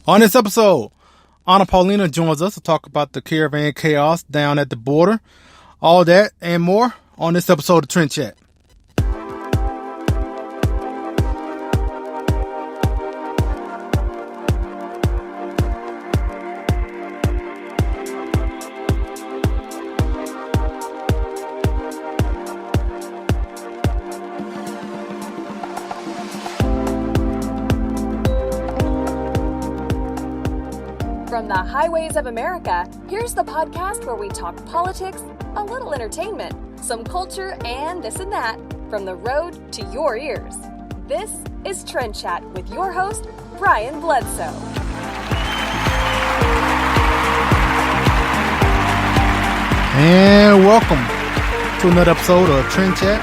On this episode, Anna Paulina joins us to talk about the Caravan chaos down at the border. All that and more on this episode of Trend Chat. From the highways of America, here's the podcast where we talk politics, a little entertainment, some culture, and this and that, from the road to your ears. This is Trend Chat with your host, Brian Bledsoe. And welcome to another episode of Trend Chat.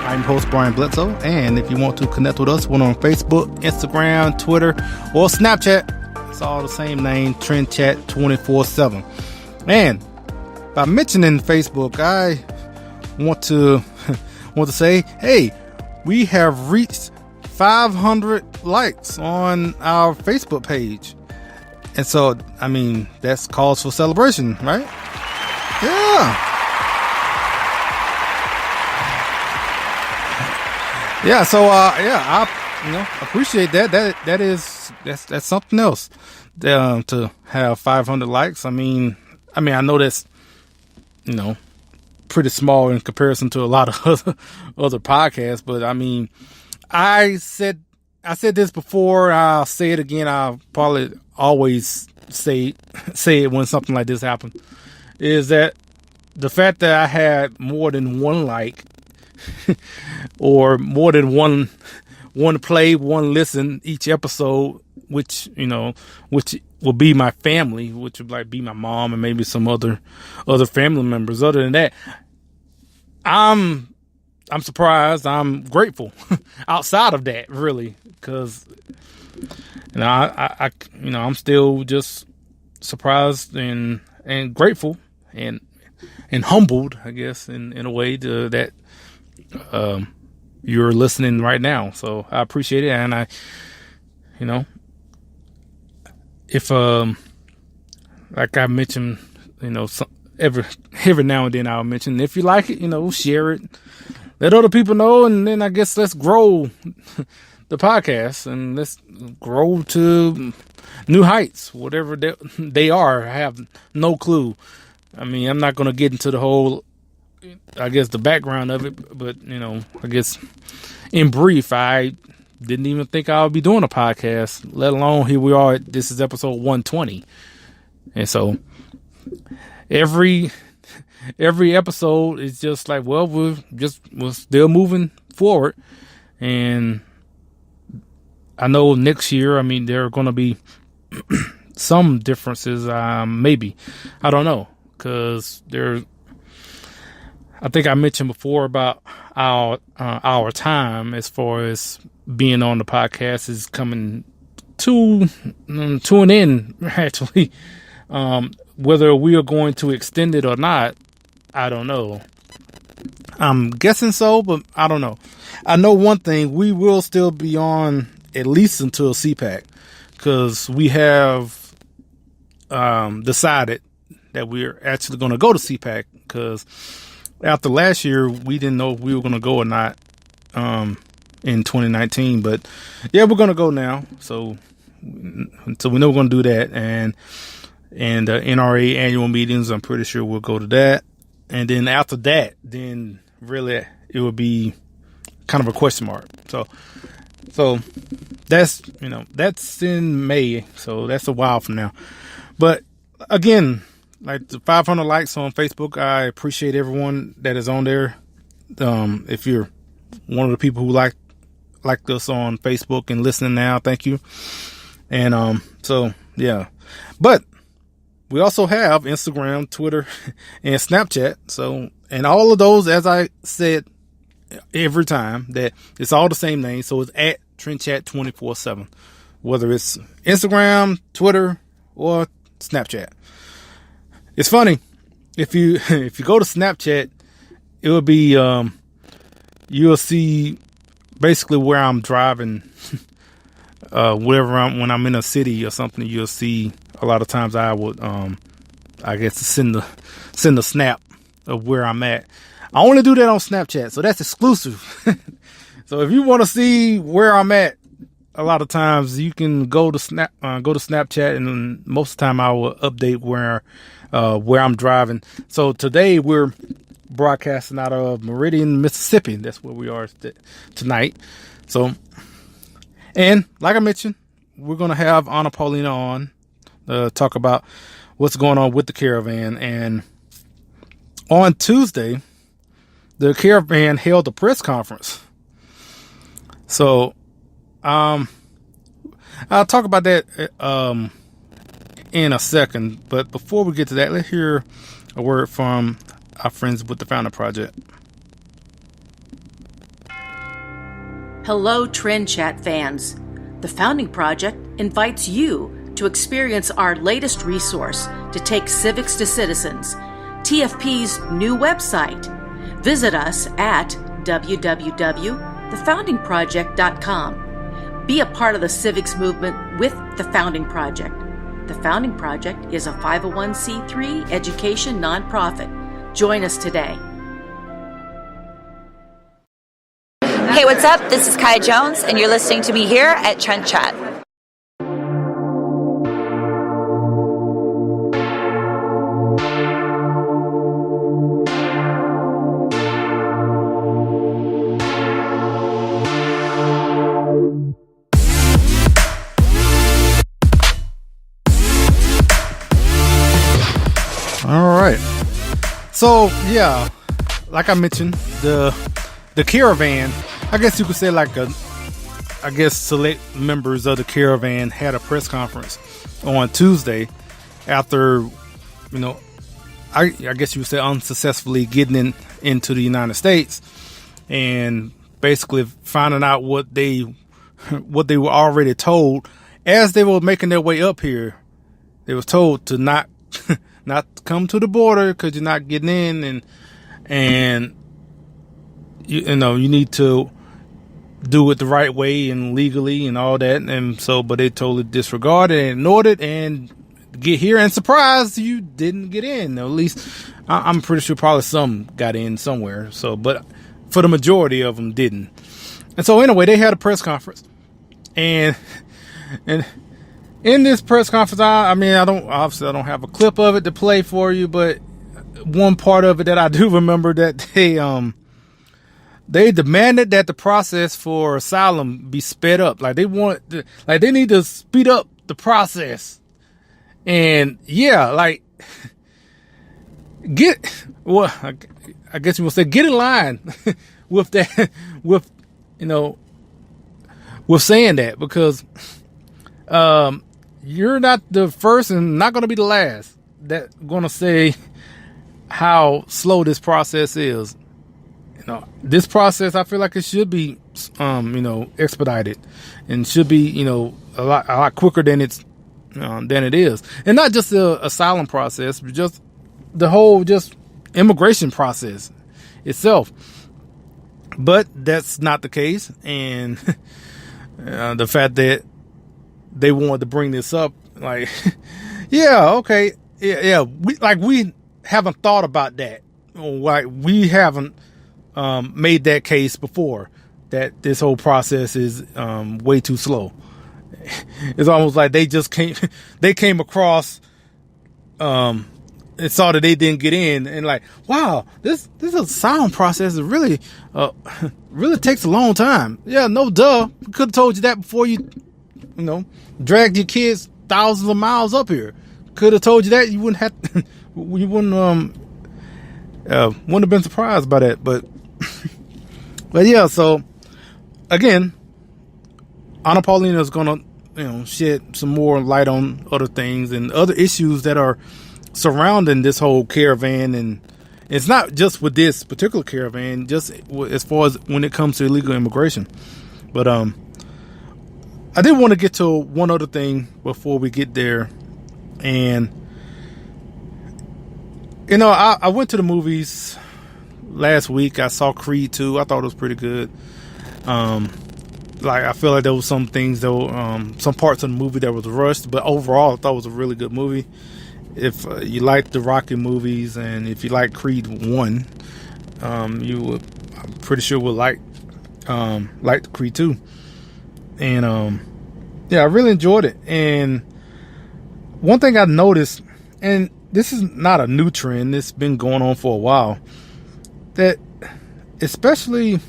I'm host Brian Bledsoe, and if you want to connect with us, we're on Facebook, Instagram, Twitter, or Snapchat. It's all the same name, Trend Chat 24/7. And by mentioning Facebook, I want to say, hey, we have reached 500 likes on our Facebook page. And so, I mean, that's cause for celebration, right? Yeah. Yeah, so I appreciate that. That's something else. To have 500 likes. I mean, I know that's, pretty small in comparison to a lot of other podcasts, but I mean, I said this before, I'll say it again, I'll probably always say it when something like this happens, is that the fact that I had more than one like or more than one play, one listen each episode, which will be my family, which would like be my mom and maybe some other family members. Other than that, I'm surprised. I'm grateful. Outside of that, really, because I'm still just surprised and grateful and humbled, I guess, in a way that you're listening right now. So I appreciate it, and if like I mentioned, every now and then I'll mention, if you like it, share it, let other people know, and then I guess let's grow the podcast and let's grow to new heights, whatever they are. I have no clue. I mean, I'm not going to get into the whole, I guess, the background of it, but I guess in brief, I didn't even think I would be doing a podcast, let alone here we are. This is episode 120. And so every episode is just like, well, we're still moving forward. And I know next year, there are going to be some differences, maybe. I don't know. Cause I think I mentioned before about our time as far as being on the podcast is coming to an end, actually. Whether we are going to extend it or not, I don't know. I'm guessing so, but I don't know. I know one thing, we will still be on at least until CPAC, because we have decided that we're actually going to go to CPAC, because after last year, we didn't know if we were going to go or not in 2019. But yeah, we're going to go now. So we know we're going to do that. And NRA annual meetings, I'm pretty sure we'll go to that. And then after that, then really it would be kind of a question mark. So that's, that's in May. So that's a while from now. But again, like the 500 likes on Facebook, I appreciate everyone that is on there. If you're one of the people who like us on Facebook and listening now, thank you. And so yeah, but we also have Instagram, Twitter, and Snapchat. So, and all of those, as I said every time, that it's all the same name. So it's at Trend Chat 24/7, whether it's Instagram, Twitter, or Snapchat. It's funny, if you go to Snapchat, it will be you'll see basically where I'm driving when I'm in a city or something, you'll see a lot of times I would, I guess, send a snap of where I'm at. I only do that on Snapchat, so that's exclusive. So if you want to see where I'm at, a lot of times you can go to Snapchat, and most of the time I will update where I'm driving. So today we're broadcasting out of Meridian, Mississippi. That's where we are tonight. So, and like I mentioned, we're going to have Anna Paulina on talk about what's going on with the Caravan. And on Tuesday, the Caravan held a press conference. So, I'll talk about that in a second. But before we get to that, let's hear a word from our friends with the Founding Project. Hello, Trend Chat fans. The Founding Project invites you to experience our latest resource to take civics to citizens, TFP's new website. Visit us at www.thefoundingproject.com. Be a part of the civics movement with the Founding Project. The Founding Project is a 501c3 education nonprofit. Join us today. Hey, what's up? This is Kaya Jones, and you're listening to me here at Trend Chat. All right. So yeah, like I mentioned, the Caravan, I guess you could say select members of the Caravan had a press conference on Tuesday after, I guess you would say unsuccessfully getting into the United States and basically finding out what they were already told as they were making their way up here. They was told to not come to the border because you're not getting in, and you need to do it the right way and legally and all that. And so, but they totally disregarded and ignored it and get here and surprised you didn't get in. At least I'm pretty sure probably some got in somewhere. So, but for the majority of them didn't. And so anyway, they had a press conference, and in this press conference, I don't have a clip of it to play for you, but one part of it that I do remember that they demanded that the process for asylum be sped up. Like they need to speed up the process. And yeah, I guess you will say get in line with that, with saying that, because you're not the first and not going to be the last that going to say how slow this process is. This process, I feel like it should be, expedited and should be, a lot quicker than it is. And not just the asylum process, but just the whole immigration process itself. But that's not the case. And the fact that they wanted to bring this up, we haven't thought about that. Like we haven't made that case before, that this whole process is way too slow. It's almost like they came across and saw that they didn't get in, and like, wow, this asylum process is really takes a long time. Yeah, no duh. Could have told you that before you dragged your kids thousands of miles up here. Could have told you that. You wouldn't have wouldn't have been surprised by that. But yeah, so again, Anna Paulina is gonna shed some more light on other things and other issues that are surrounding this whole Caravan. And it's not just with this particular Caravan, just as far as when it comes to illegal immigration. But I did want to get to one other thing before we get there. And I went to the movies last week. I saw Creed 2. I thought it was pretty good. like I feel like there was some things though, some parts of the movie that was rushed, but overall I thought it was a really good movie. If you like the Rocky movies and if you like Creed 1, you would, I'm pretty sure would like the Creed 2. And yeah, I really enjoyed it. And one thing I noticed, and this is not a new trend, it's been going on for a while, that especially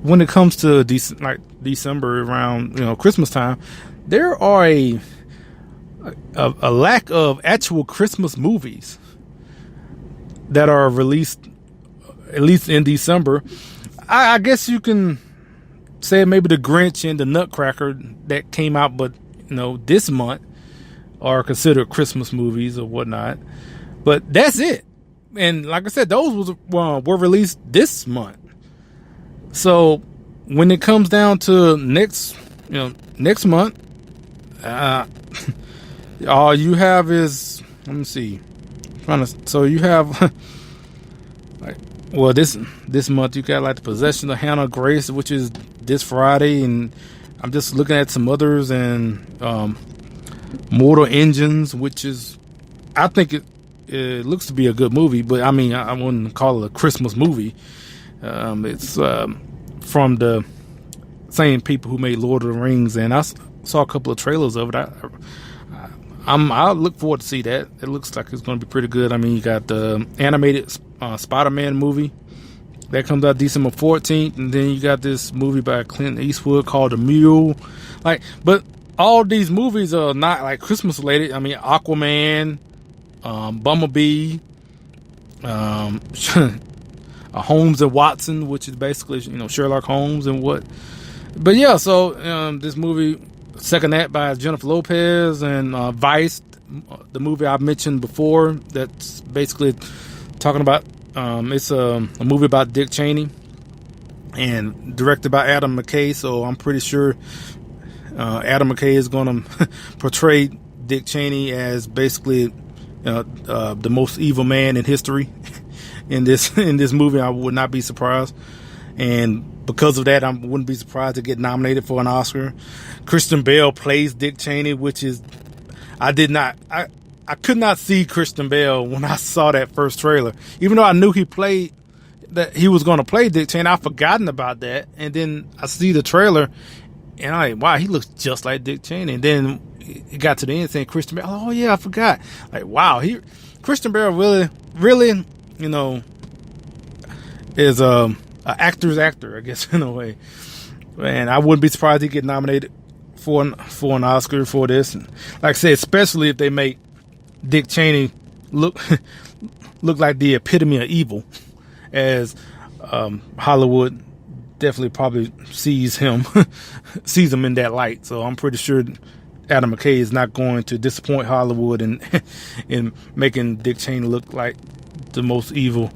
when it comes to December around Christmas time, there are a lack of actual Christmas movies that are released at least in December. I guess you can say maybe the Grinch and the Nutcracker that came out but this month are considered Christmas movies or whatnot, but that's it. And like I said, those were released this month. So when it comes down to next month, all you have is, let me see. So you have, this month you got like The Possession of Hannah Grace, which is this Friday, and I'm just looking at some others, and Mortal Engines, which is, I think it looks to be a good movie, but I mean I wouldn't call it a Christmas movie. It's from the same people who made Lord of the Rings, and I saw a couple of trailers of it. I look forward to see that. It looks like it's going to be pretty good. I mean, you got the animated Spider-Man movie that comes out December 14th, and then you got this movie by Clint Eastwood called The Mule. But all these movies are not like Christmas related. I mean, Aquaman, Bumblebee, Holmes and Watson, which is basically Sherlock Holmes and what. But yeah, so this movie, second act by Jennifer Lopez, and Vice, the movie I mentioned before, that's basically talking about it's a movie about Dick Cheney and directed by Adam McKay. So I'm pretty sure Adam McKay is going to portray Dick Cheney as basically the most evil man in history in this movie. I would not be surprised, and because of that, I wouldn't be surprised to get nominated for an Oscar. Christian Bale plays Dick Cheney, which is, I could not see Christian Bale when I saw that first trailer, even though I knew he was going to play Dick Cheney. I've forgotten about that, and then I see the trailer, and I'm like, wow, he looks just like Dick Cheney. And then it got to the end saying Christian Bale. Oh yeah, I forgot. Like, wow, Christian Bale really, is an actor's actor, I guess, in a way. And I wouldn't be surprised to get nominated for an Oscar for this. And like I said, especially if they make Dick Cheney look like the epitome of evil, as Hollywood definitely probably sees him in that light. So I'm pretty sure Adam McKay is not going to disappoint Hollywood in making Dick Cheney look like the most evil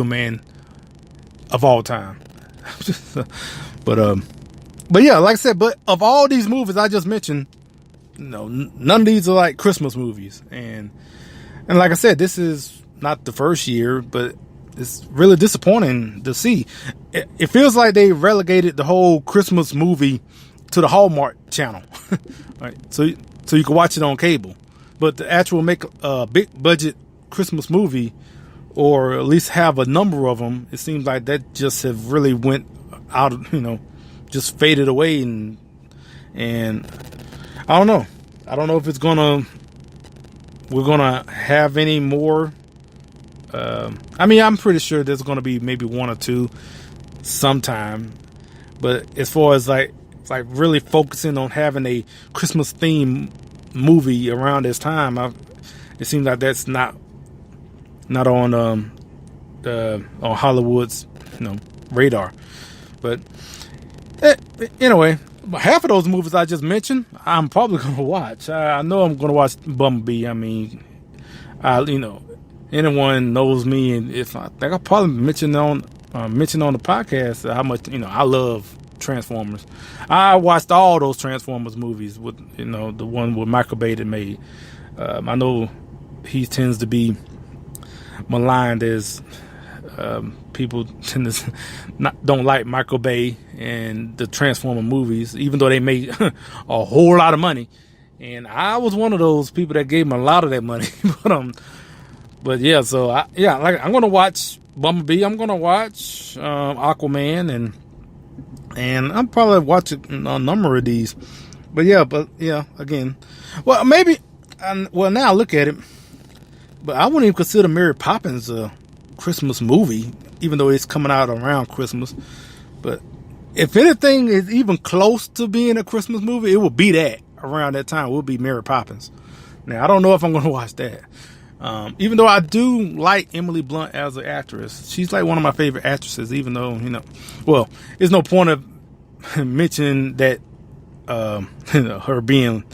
man of all time. But yeah, like I said, but of all these movies I just mentioned, none of these are like Christmas movies. And like I said, this is not the first year, but it's really disappointing to see. It feels like they relegated the whole Christmas movie to the Hallmark channel, right? So you can watch it on cable, but to actually make a big budget Christmas movie, or at least have a number of them, it seems like that just have really went out, just faded away, and I don't know if we're gonna have any more. I mean, I'm pretty sure there's gonna be maybe one or two sometime, but as far as like really focusing on having a Christmas theme movie around this time, it seems like that's not on Hollywood's radar. But anyway, half of those movies I just mentioned, I'm probably gonna watch. I know I'm gonna watch Bumblebee. I mean, anyone knows me, and if I think I probably mentioned on the podcast how much I love Transformers. I watched all those Transformers movies with the one with Michael Bay that made. I know he tends to be maligned as people tend to don't like Michael Bay and the Transformer movies, even though they made a whole lot of money. And I was one of those people that gave him a lot of that money. But yeah, so I'm gonna watch Bumblebee. I'm gonna watch Aquaman, and I'm probably watching a number of these. But yeah, again, well maybe, now I look at it, but I wouldn't even consider Mary Poppins a Christmas movie, even though it's coming out around Christmas. But if anything is even close to being a Christmas movie, it will be that around that time. It will be Mary Poppins. Now I don't know if I'm gonna watch that. Even though I do like Emily Blunt as an actress, she's like one of my favorite actresses, even though, well, there's no point of mentioning that, her being,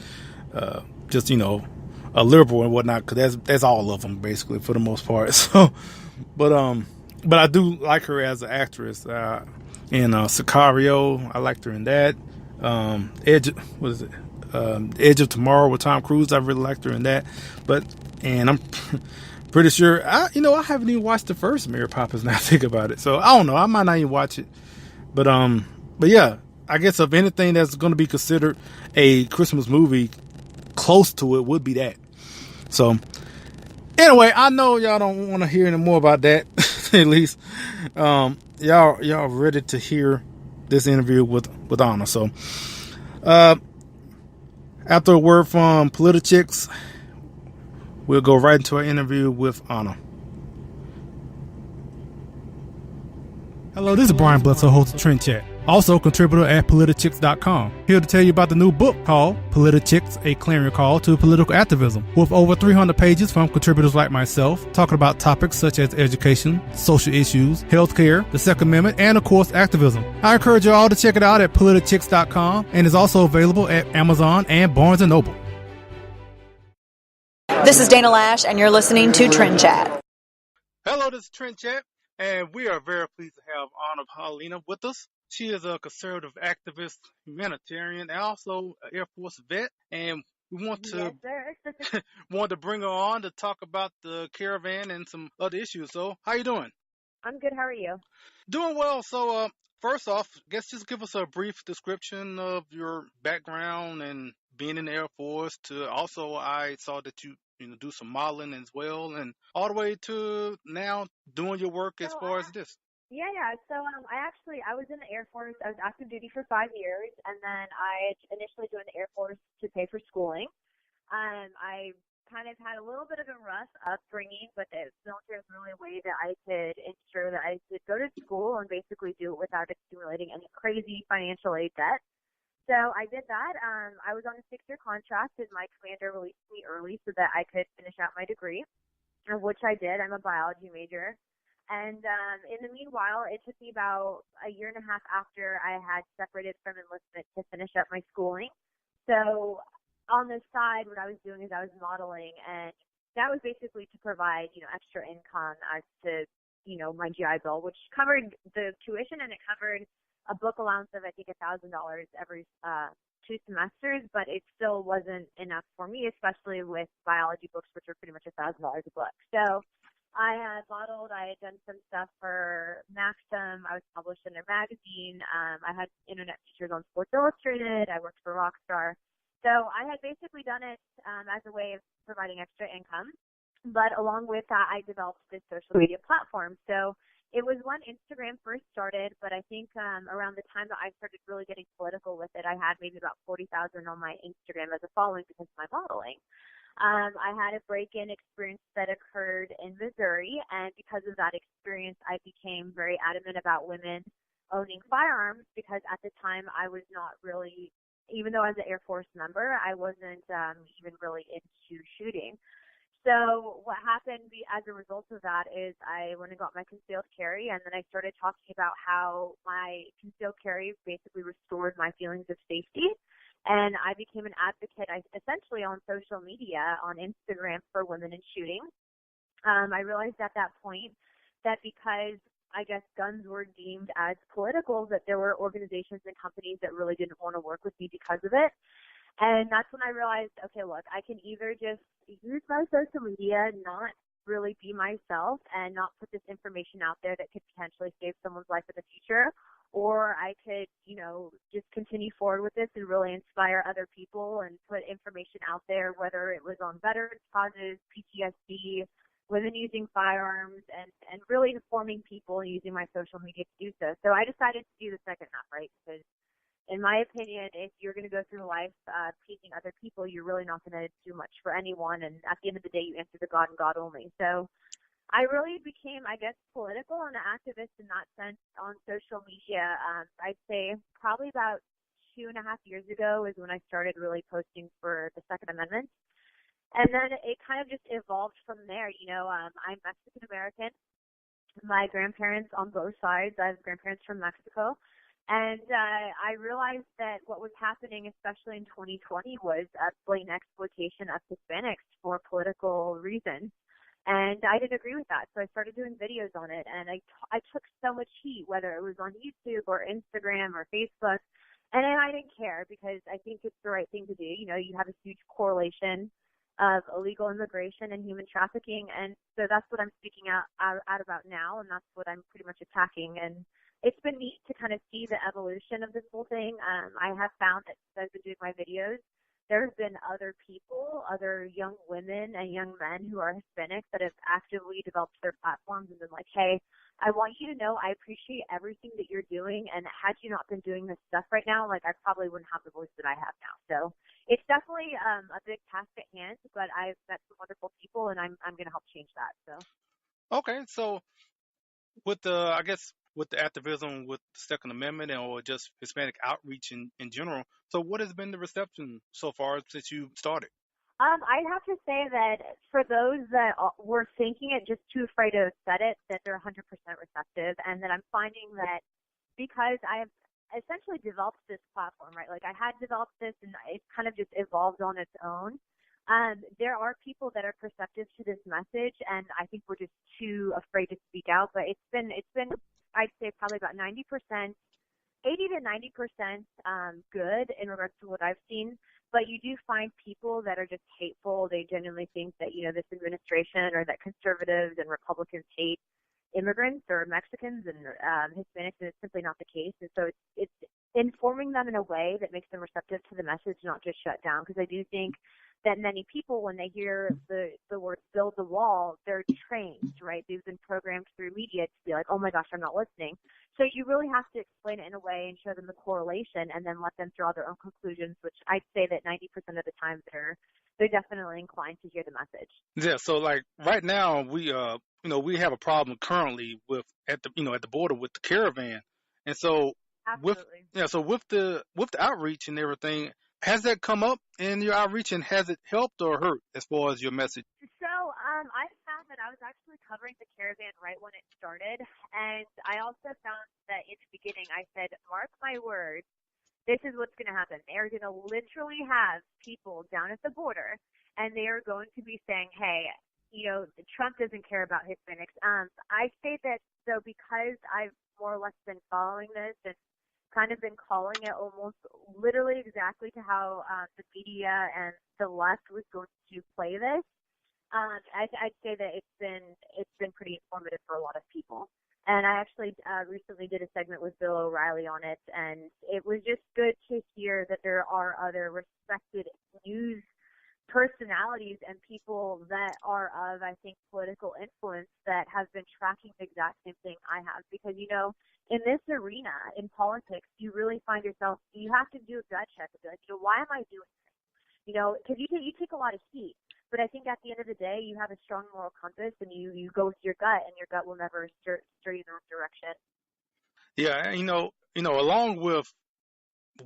just, a liberal and whatnot, because that's all of them basically for the most part. So, but I do like her as an actress, in Sicario. I liked her in that. Edge of Tomorrow with Tom Cruise. I really liked her in that. And I'm pretty sure I haven't even watched the first Mary Poppins. Now I think about it, so I don't know. I might not even watch it. But yeah, I guess of anything that's going to be considered a Christmas movie, close to it would be that. So anyway, I know y'all don't want to hear any more about that. At least y'all ready to hear this interview with Anna. So after a word from Politichicks, we'll go right into our interview with Anna. Hello, this is Brian Bledsoe, host of Trend Chat, also contributor at Politichicks.com. Here to tell you about the new book called Politichicks, A Clarion Call to Political Activism, with over 300 pages from contributors like myself, talking about topics such as education, social issues, healthcare, the Second Amendment, and of course, activism. I encourage you all to check it out at Politichicks.com, and is also available at Amazon and Barnes & Noble. This is Dana Lash, and you're listening to Trend Chat. Hello, this is Trend Chat, and we are very pleased to have Anna Paulina with us. She is a conservative activist, humanitarian, and also an Air Force vet. And we want to want to bring her on to talk about the Caravan and some other issues. So, how you doing? I'm good. How are you? Doing well. So, first off, I guess just give us a brief description of your background and being in the Air Force. Also, I saw that you do some modeling as well, and all the way to now doing your work as far as this. Yeah. So I was in the Air Force. I was active duty for 5 years, and then I initially joined the Air Force to pay for schooling. I kind of had a little bit of a rough upbringing, but the military was really a way that I could ensure that I could go to school and basically do it without accumulating any crazy financial aid debt. So I did that. I was on a 6-year contract, and my commander released me early so that I could finish out my degree, which I did. I'm a biology major. And in the meanwhile, it took me about a year and a half after I had separated from enlistment to finish up my schooling. So on the side, what I was doing is I was modeling, and that was basically to provide, extra income as to, my GI Bill, which covered the tuition, and it covered a book allowance of, I think, $1,000 every 2 semesters, but it still wasn't enough for me, especially with biology books, which are pretty much $1,000 a book. So I had modeled, I had done some stuff for Maxim, I was published in their magazine, I had internet features on Sports Illustrated, I worked for Rockstar. So I had basically done it as a way of providing extra income. But along with that, I developed this social media platform. So it was when Instagram first started, but I think around the time that I started really getting political with it, I had maybe about 40,000 on my Instagram as a following because of my modeling. I had a break-in experience that occurred in Missouri, and because of that experience, I became very adamant about women owning firearms because at the time I was not really, even though I was an Air Force member, I wasn't even really into shooting. So what happened as a result of that is I went and got my concealed carry, and then I started talking about how my concealed carry basically restored my feelings of safety. And I became an advocate, essentially on social media, on Instagram, for women in shooting. I realized at that point that because I guess guns were deemed as political, that there were organizations and companies that really didn't want to work with me because of it. And that's when I realized, okay, look, I can either just use my social media, not really be myself and not put this information out there that could potentially save someone's life in the future. Or I could, just continue forward with this and really inspire other people and put information out there, whether it was on veterans causes, PTSD, women using firearms, and really informing people and using my social media to do so. So I decided to do the second half, right? Because in my opinion, if you're going to go through life pleasing other people, you're really not going to do much for anyone. And at the end of the day, you answer to God and God only. So I really became, I guess, political and an activist in that sense on social media. I'd say probably about 2.5 years ago is when I started really posting for the Second Amendment. And then it kind of just evolved from there. I'm Mexican-American. My grandparents on both sides, I have grandparents from Mexico. And I realized that what was happening, especially in 2020, was a blatant exploitation of Hispanics for political reasons. And I didn't agree with that, so I started doing videos on it. And I took so much heat, whether it was on YouTube or Instagram or Facebook. And I didn't care because I think it's the right thing to do. You have a huge correlation of illegal immigration and human trafficking. And so that's what I'm speaking out about now, and that's what I'm pretty much attacking. And it's been neat to kind of see the evolution of this whole thing. I have found that since I've been doing my videos, there's been other people, other young women and young men who are Hispanics that have actively developed their platforms and been like, hey, I want you to know I appreciate everything that you're doing, and had you not been doing this stuff right now, I probably wouldn't have the voice that I have now. So it's definitely a big task at hand, but I've met some wonderful people, and I'm going to help change that. So. Okay, so with the activism with the Second Amendment or just Hispanic outreach in general, so what has been the reception so far since you started? I'd have to say that for those that were thinking it, just too afraid to set it, that they're 100% receptive, and that I'm finding that because I have essentially developed this platform, right? I had developed this, and it kind of just evolved on its own. There are people that are perceptive to this message, and I think we're just too afraid to speak out. But it's been I'd say probably about 90%, 80 to 90% good in regards to what I've seen. But you do find people that are just hateful. They genuinely think that, this administration or that conservatives and Republicans hate immigrants or Mexicans and Hispanics, and it's simply not the case. And so it's informing them in a way that makes them receptive to the message, not just shut down. Because I do think that many people, when they hear the word build the wall, they're trained, right? They've been programmed through media to be like, oh my gosh, I'm not listening. So you really have to explain it in a way and show them the correlation and then let them draw their own conclusions, which I'd say that 90% of the time they're definitely inclined to hear the message. Yeah, so right now we we have a problem currently with at the border with the Caravan. And so Absolutely. with the outreach and everything, has that come up in your outreach, and has it helped or hurt as far as your message? So I found that I was actually covering the Caravan right when it started, and I also found that in the beginning I said, mark my words, this is what's going to happen. They're going to literally have people down at the border, and they are going to be saying, hey, Trump doesn't care about Hispanics. I say that, though, because I've more or less been following this and kind of been calling it almost literally exactly to how the media and the left was going to play this. I'd say that it's been pretty informative for a lot of people. And I actually recently did a segment with Bill O'Reilly on it, and it was just good to hear that there are other respected news personalities and people that are of, I think, political influence that have been tracking the exact same thing I have. Because, in this arena, in politics, you really find yourself, you have to do a gut check and be like, why am I doing this? Because you take a lot of heat. But I think at the end of the day, you have a strong moral compass, and you go with your gut, and your gut will never steer you in the wrong direction. Yeah, along with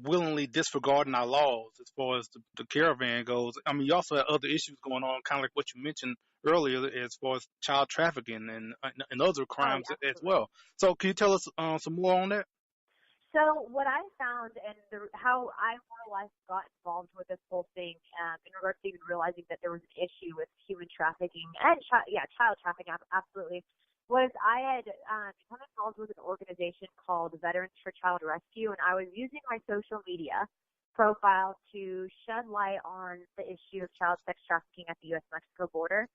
willingly disregarding our laws as far as the Caravan goes, I mean, you also have other issues going on, kind of like what you mentioned earlier, as far as child trafficking and other crimes as well. So can you tell us some more on that? So what I found and how I more or less got involved with this whole thing in regards to even realizing that there was an issue with human trafficking and child trafficking, absolutely, was I had become involved with an organization called Veterans for Child Rescue, and I was using my social media profile to shed light on the issue of child sex trafficking at the U.S.-Mexico border.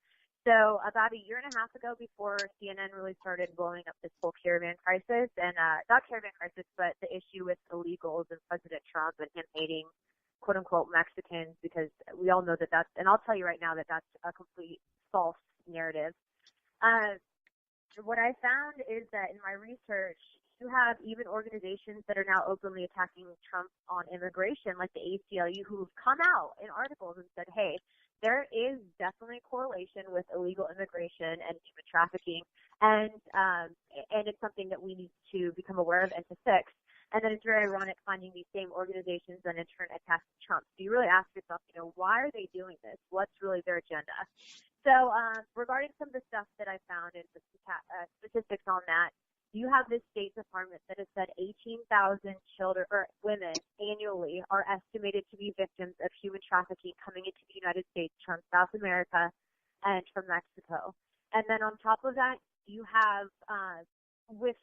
So about a year and a half ago, before CNN really started blowing up this whole caravan crisis, and not caravan crisis, but the issue with illegals and President Trump and him hating quote unquote Mexicans, because we all know that that's, and I'll tell you right now that that's a complete false narrative. What I found is that in my research, you have even organizations that are now openly attacking Trump on immigration, like the ACLU, who've come out in articles and said, hey, there is definitely a correlation with illegal immigration and human trafficking, and it's something that we need to become aware of and to fix. And then it's very ironic finding these same organizations then in turn attack Trump. So you really ask yourself, why are they doing this? What's really their agenda? So regarding some of the stuff that I found and the statistics on that, you have this State Department that has said 18,000 children or women annually are estimated to be victims of human trafficking coming into the United States from South America and from Mexico. And then on top of that, you have with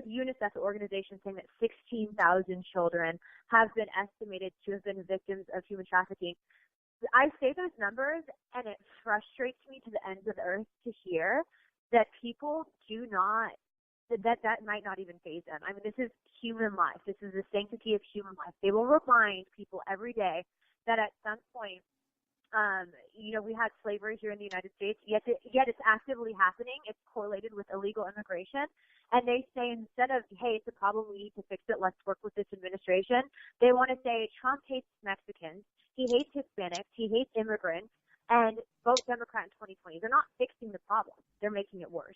UNICEF, the organization, saying that 16,000 children have been estimated to have been victims of human trafficking. I say those numbers, and it frustrates me to the ends of the earth to hear that people do not, that might not even faze them. I mean, this is human life. This is the sanctity of human life. They will remind people every day that at some point, we had slavery here in the United States, yet it's actively happening. It's correlated with illegal immigration. And they say instead of, hey, it's a problem, we need to fix it, let's work with this administration, they want to say Trump hates Mexicans, he hates Hispanics, he hates immigrants, and vote Democrat in 2020. They're not fixing the problem. They're making it worse.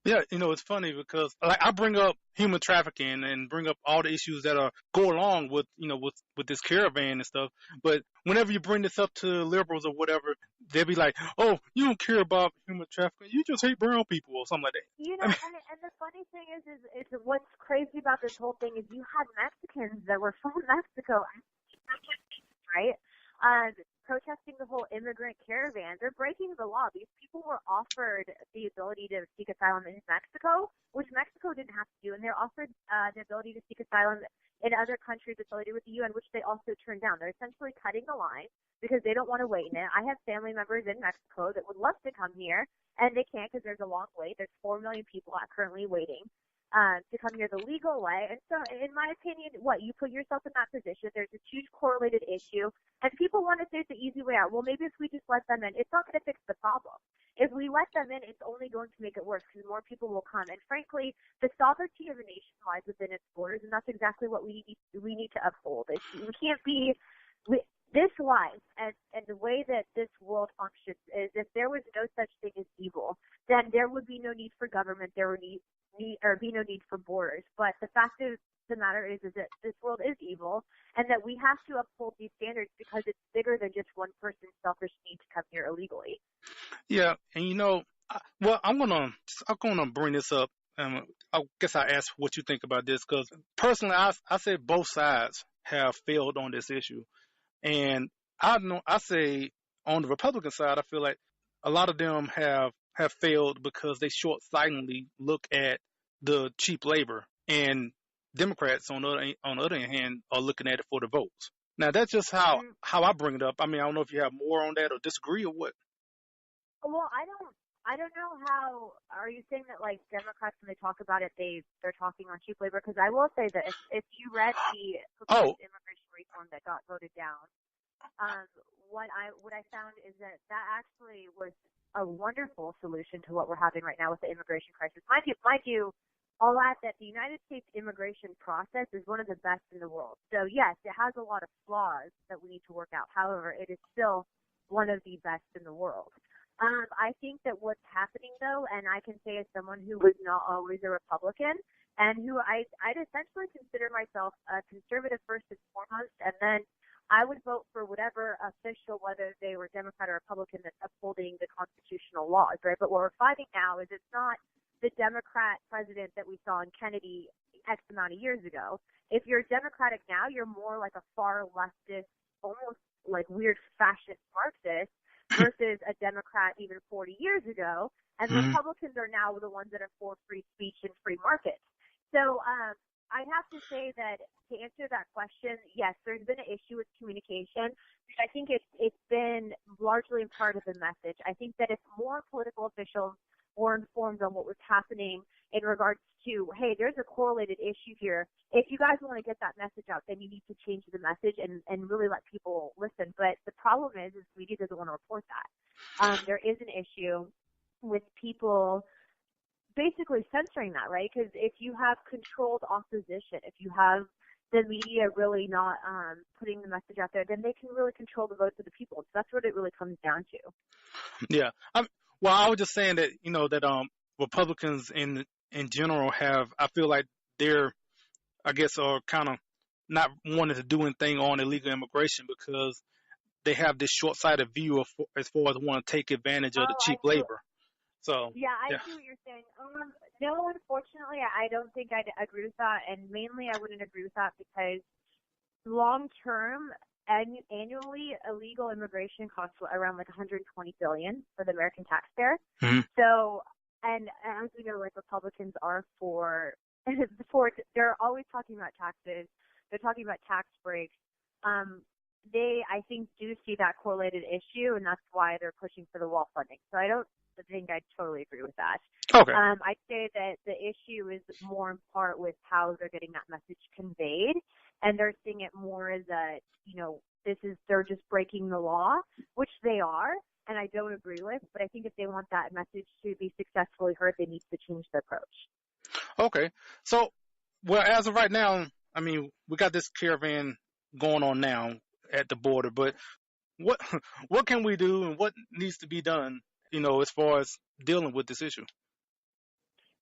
Yeah, it's funny because I bring up human trafficking and bring up all the issues that go along with with this caravan and stuff. But whenever you bring this up to liberals or whatever, they'll be like, "Oh, you don't care about human trafficking. You just hate brown people or something like that." And the funny thing is what's crazy about this whole thing is you had Mexicans that were from Mexico, right? Protesting the whole immigrant caravan. They're breaking the law. These people were offered the ability to seek asylum in Mexico, which Mexico didn't have to do, and they're offered the ability to seek asylum in other countries affiliated with the UN, which they also turned down. They're essentially cutting the line because they don't want to wait in it. I have family members in Mexico that would love to come here, and they can't because there's a long wait. There's 4 million people currently waiting to come here the legal way. And so, in my opinion, you put yourself in that position. There's a huge correlated issue, and people want to say it's the easy way out. Well, maybe if we just let them in, it's not going to fix the problem. If we let them in, it's only going to make it worse because more people will come. And frankly, the sovereignty of a nation lies within its borders, and that's exactly what we need to uphold. We can't be this life and the way that this world functions is if there was no such thing as evil, then there would be no need for government. There would be no need for borders. But the fact of the matter is that this world is evil, and that we have to uphold these standards because it's bigger than just one person's selfish need to come here illegally. Yeah, and I'm gonna bring this up. I guess I ask what you think about this because personally, I say both sides have failed on this issue, and I say on the Republican side, I feel like a lot of them have failed because they short-sightedly look at the cheap labor, and Democrats on the other hand are looking at it for the votes. Now that's just how I bring it up. I mean, I don't know if you have more on that or disagree or what. Well, I don't know how. Are you saying that like Democrats when they talk about it, they're talking on cheap labor? Because I will say that if you read the proposed immigration reform that got voted down, what I found is that actually was a wonderful solution to what we're having right now with the immigration crisis. Mind you, I'll add that the United States immigration process is one of the best in the world. So yes, it has a lot of flaws that we need to work out. However, it is still one of the best in the world. I think that what's happening though, and I can say as someone who was not always a Republican and who I'd essentially consider myself a conservative first and foremost, and then I would vote for whatever official, whether they were Democrat or Republican, that's upholding the constitutional laws, right? But what we're finding now is it's not the Democrat president that we saw in Kennedy X amount of years ago. If you're Democratic now, you're more like a far leftist, almost like weird fascist Marxist versus a Democrat even 40 years ago. And Republicans are now the ones that are for free speech and free markets. So I'd have to say that to answer that question, yes, there's been an issue with communication I think it's been largely part of the message. I think that if more political officials were informed on what was happening in regards to, hey, there's a correlated issue here. If you guys want to get that message out, then you need to change the message and really let people listen. But the problem is media doesn't want to report that. There is an issue with people basically censoring that, right? Because if you have controlled opposition, if you have the media really not putting the message out there, then they can really control the votes of the people. So that's what it really comes down to. Yeah. Well, I was just saying that, that Republicans in general I feel like they're, I guess, are kind of not wanting to do anything on illegal immigration because they have this short-sighted view as far as want to take advantage of the cheap labor. So yeah, I see what you're saying. No, unfortunately, I don't think I'd agree with that, and mainly I wouldn't agree with that because long term, annually, illegal immigration costs around like $120 billion for the American taxpayer. Mm-hmm. So, and as we know, like Republicans are they're always talking about taxes. They're talking about tax breaks. They, I think, do see that correlated issue, and that's why they're pushing for the wall funding. So I don't think I totally agree with that. Okay. I'd say that the issue is more in part with how they're getting that message conveyed, and they're seeing it more as they're just breaking the law, which they are, and I don't agree with. But I think if they want that message to be successfully heard, they need to change the approach. Okay. So, well, as of right now, I mean, we got this caravan going on now at the border, but what can we do and what needs to be done, as far as dealing with this issue?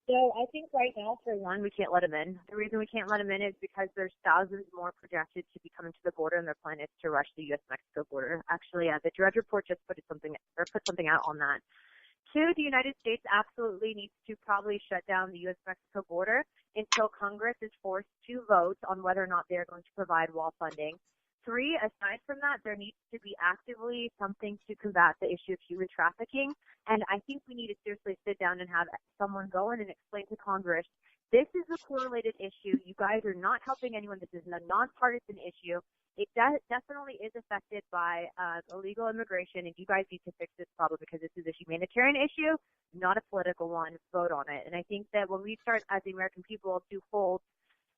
So I think right now, for one, we can't let them in. The reason we can't let them in is because there's thousands more projected to be coming to the border, and their plan is to rush the U.S.-Mexico border. Actually, the Drudge Report just put something out on that. Two, the United States absolutely needs to probably shut down the U.S.-Mexico border until Congress is forced to vote on whether or not they're going to provide wall funding. Three, aside from that, there needs to be actively something to combat the issue of human trafficking. And I think we need to seriously sit down and have someone go in and explain to Congress, this is a correlated issue. You guys are not helping anyone. This is a nonpartisan issue. It definitely is affected by illegal immigration, and you guys need to fix this problem because this is a humanitarian issue, not a political one. Vote on it. And I think that when we start as the American people to hold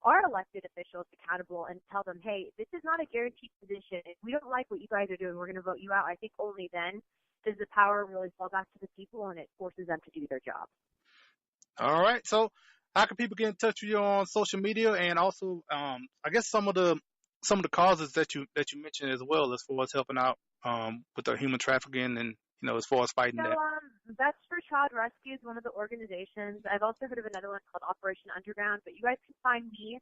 our elected officials accountable and tell them, hey, this is not a guaranteed position. If we don't like what you guys are doing, we're going to vote you out. I think only then does the power really fall back to the people, and it forces them to do their job. All right. So how can people get in touch with you on social media, and also, I guess some of the causes that you mentioned as well, as far as helping out with the human trafficking and as far as fighting that. That's for Child Rescue is one of the organizations. I've also heard of another one called Operation Underground, but you guys can find me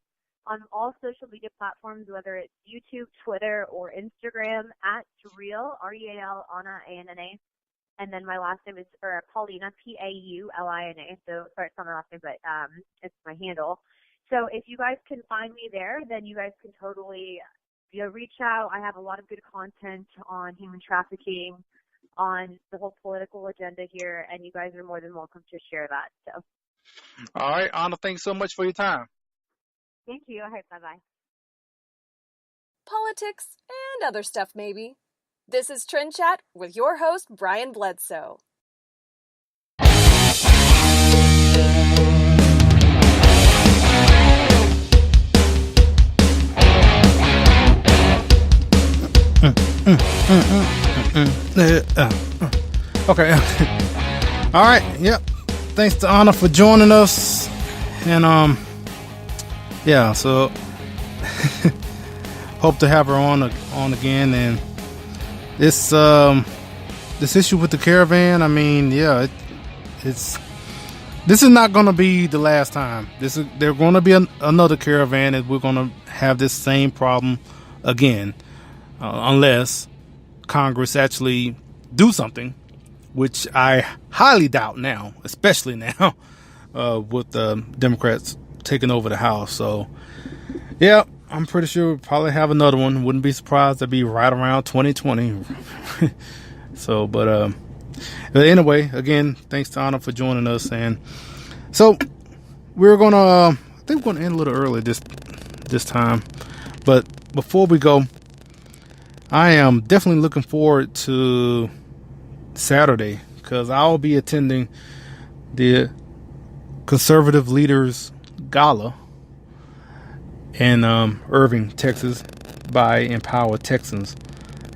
on all social media platforms, whether it's YouTube, Twitter, or Instagram at Real, R-E-A-L, Anna, A-N-N-A. And then my last name is Paulina, P-A-U-L-I-N-A. So, sorry, it's not my last name, but it's my handle. So if you guys can find me there, then you guys can totally reach out. I have a lot of good content on human trafficking, on the whole political agenda here, and you guys are more than welcome to share that. So, all right, Anna, thanks so much for your time. Thank you. All right, bye-bye. Politics and other stuff, maybe. This is Trend Chat with your host, Brian Bledsoe. Okay. All right. Yep. Thanks to Anna for joining us, and yeah. So hope to have her on again. And this issue with the caravan. I mean, yeah, this is not going to be the last time. There's going to be another caravan, and we're going to have this same problem again, unless Congress actually do something, which I highly doubt now, especially now with the Democrats taking over the House. So, yeah, I'm pretty sure we'll probably have another one. Wouldn't be surprised to be right around 2020. So, but anyway, again, thanks to Anna for joining us. And so we're gonna, I think we're gonna end a little early this time. But before we go, I am definitely looking forward to Saturday because I'll be attending the Conservative Leaders Gala in Irving, Texas by Empower Texans.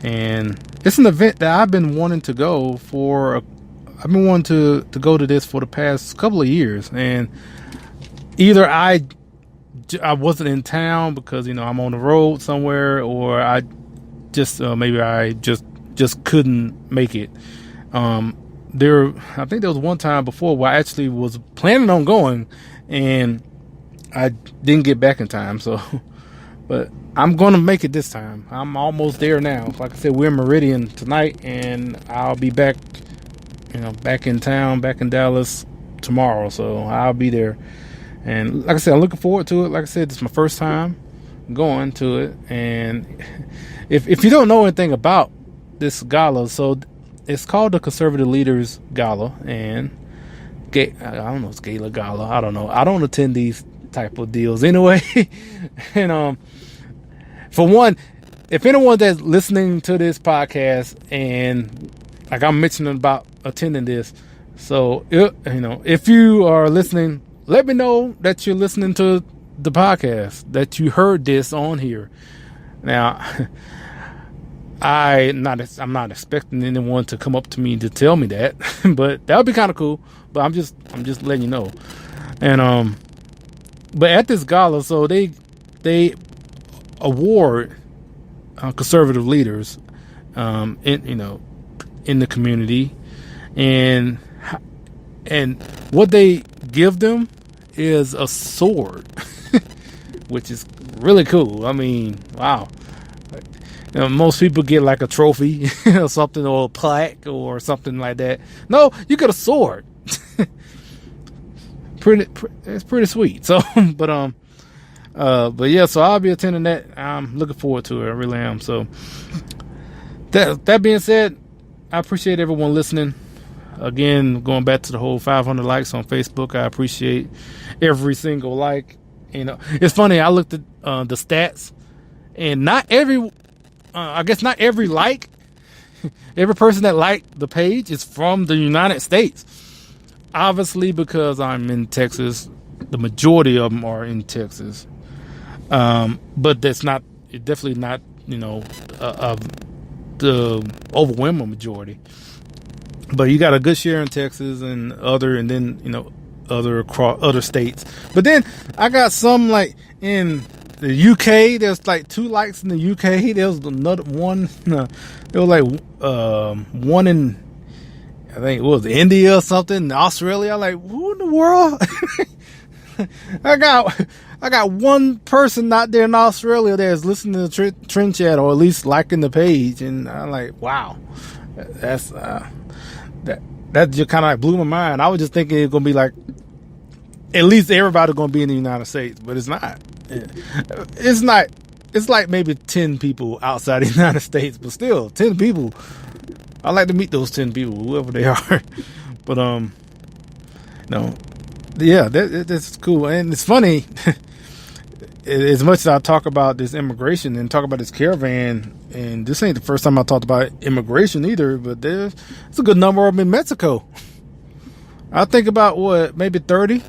And it's an event that I've been wanting to go for. I've been wanting to go to this for the past couple of years. And either I wasn't in town because, I'm on the road somewhere, or I just maybe I just couldn't make it. I think there was one time before where I actually was planning on going and I didn't get back in time. So, but I'm going to make it this time. I'm almost there now. Like I said, we're in Meridian tonight, and I'll be back, back in town, back in Dallas tomorrow. So I'll be there. And like I said, I'm looking forward to it. Like I said, it's my first time going to it. And if you don't know anything about this gala, so it's called the Conservative Leaders Gala, and I don't know, it's Gala Gala. I don't know. I don't attend these type of deals anyway. And for one, if anyone that's listening to this podcast and like I'm mentioning about attending this, so if you are listening, let me know that you're listening to the podcast, that you heard this on here. Now, I'm not expecting anyone to come up to me to tell me that, but that would be kind of cool. But I'm just letting you know. And but at this gala, so they award conservative leaders in the community, and what they give them is a sword, which is really cool. I mean, wow. Most people get like a trophy or something, or a plaque or something like that. No, you get a sword. It's pretty sweet. So, but yeah, so I'll be attending that. I'm looking forward to it. I really am. So that being said, I appreciate everyone listening. Again, going back to the whole 500 likes on Facebook, I appreciate every single like. It's funny. I looked at the stats, and not every like, every person that liked the page is from the United States. Obviously, because I'm in Texas, the majority of them are in Texas. But it's definitely not, the overwhelming majority. But you got a good share in Texas and then, other states. But then I got some like in the UK. There's like 2 likes in the UK. There was another one. There was like one in, I think it was India or something, Australia. I'm like, who in the world? I got one person out there in Australia that's listening to Trend Chat, or at least liking the page, and I'm like, wow, that's that just kind of like blew my mind. I was just thinking it's gonna be like at least everybody gonna be in the United States, but it's not. It's not. It's like maybe 10 people outside the United States, but still 10 people. I like to meet those 10 people, whoever they are. But yeah, that's cool. And it's funny, as much as I talk about this immigration and talk about this caravan, and this ain't the first time I talked about immigration either, but there's a good number of them in Mexico. I think about maybe 30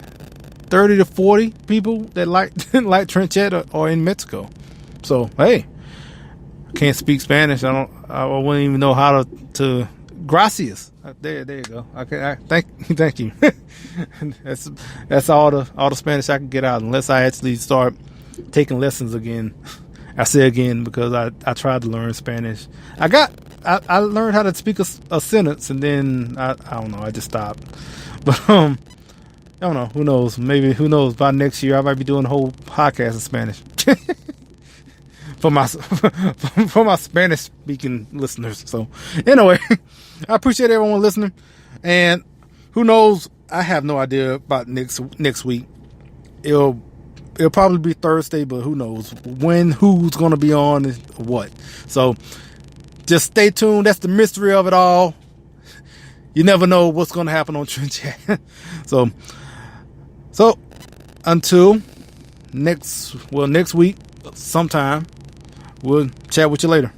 to 40 people that like Trent Chat are in Mexico. So hey, I can't speak Spanish. I wouldn't even know how to gracias. There you go. Okay, thank you. that's all the Spanish I can get out, unless I actually start taking lessons again. I say again because I tried to learn Spanish. I learned how to speak a sentence, and then I don't know, I just stopped. But I don't know. Who knows? Maybe, who knows? By next year, I might be doing a whole podcast in Spanish. For my Spanish speaking listeners. So anyway, I appreciate everyone listening, and who knows, I have no idea about next week. It'll probably be Thursday, but who knows who's going to be on and what. So just stay tuned. That's the mystery of it all. You never know what's going to happen on Trend Chat. So until next week sometime, we'll chat with you later.